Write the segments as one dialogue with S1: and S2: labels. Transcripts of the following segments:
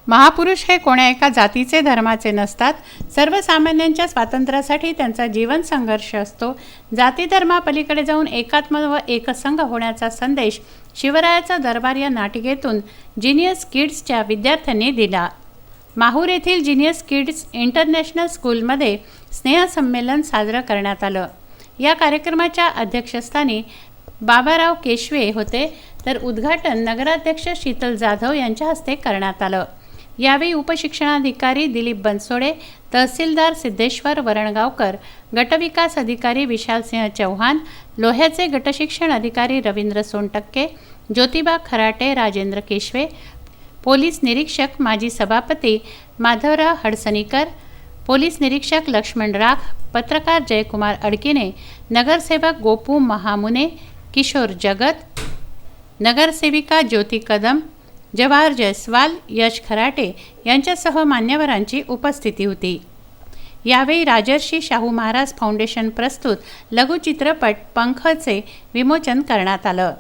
S1: महापुरुष हे कोण्या एका जातीचे धर्माचे नसतात. सर्वसामान्यांच्या स्वातंत्र्यासाठी त्यांचा जीवन संघर्ष असतो. जाती धर्मापलीकडे जाऊन एकात्म व एकसंघ होण्याचा संदेश शिवरायाचा दरबार या नाटिकेतून जिनियस किड्सच्या विद्यार्थ्यांनी दिला. माहूर येथील जिनियस किड्स इंटरनॅशनल स्कूलमध्ये स्नेहसंमेलन साजरं करण्यात आलं. या कार्यक्रमाच्या अध्यक्षस्थानी बाबाराव केशवे होते, तर उद्घाटन नगराध्यक्ष शीतल जाधव यांच्या हस्ते करण्यात आलं. यावेळी उपशिक्षणाधिकारी दिलीप बनसोडे, तहसीलदार सिद्धेश्वर वरणगावकर, गटविकास अधिकारी विशालसिंह चौहान, लोह्याचे गटशिक्षण अधिकारी रवींद्र सोनटक्के, ज्योतिबा खराटे, राजेंद्र केशवे, पोलीस निरीक्षक माजी सभापती माधवराव हडसनीकर, पोलीस निरीक्षक लक्ष्मण राख, पत्रकार जयकुमार अडकिने, नगरसेवक गोपू महामुने, किशोर जगत, नगरसेविका ज्योती कदम, जवाहर जयस्वाल, यश खराटे यांच्यासह मान्यवरांची उपस्थिती होती. यावेळी राजर्षी शाहू महाराज फाउंडेशन प्रस्तुत लघुचित्रपट पंखचे विमोचन करण्यात आलं.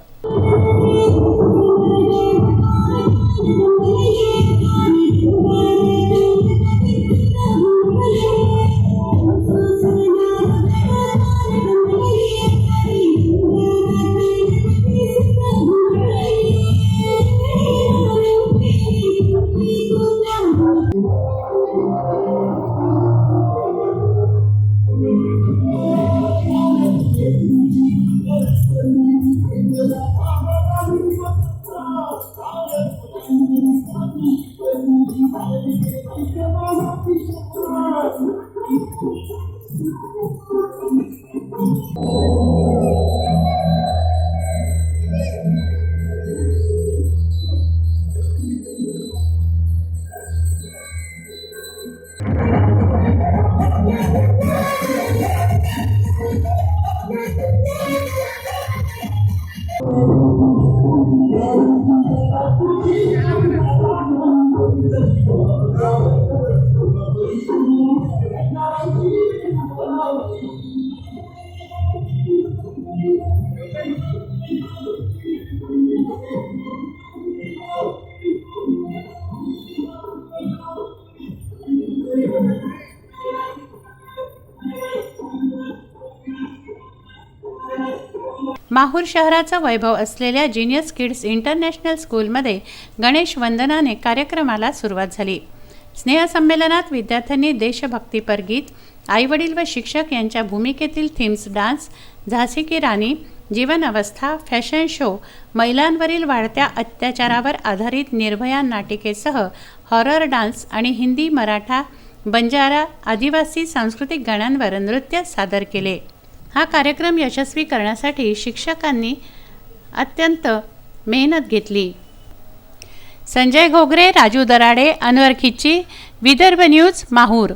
S1: माहूर शहराचा वैभव असलेल्या जिनियस किड्स इंटरनॅशनल स्कूलमध्ये गणेश वंदनाने कार्यक्रमाला सुरुवात झाली. स्नेहसंमेलनात विद्यार्थ्यांनी देशभक्तीपर गीत, आईवडील व शिक्षक यांच्या भूमिकेतील थीम्स डान्स, झाशी की राणी, जीवन अवस्था, फॅशन शो, महिलांवरील वाढत्या अत्याचारावर आधारित निर्भया नाटिकेसह हॉरर डान्स आणि हिंदी, मराठा, बंजारा, आदिवासी सांस्कृतिक गाण्यांवर नृत्य सादर केले. हा कार्यक्रम यशस्वी करण्यासाठी शिक्षकांनी अत्यंत मेहनत घेतली. संजय घोगरे, राजू दराडे, अनवर खिच्ची, विदर्भ न्यूज, माहूर.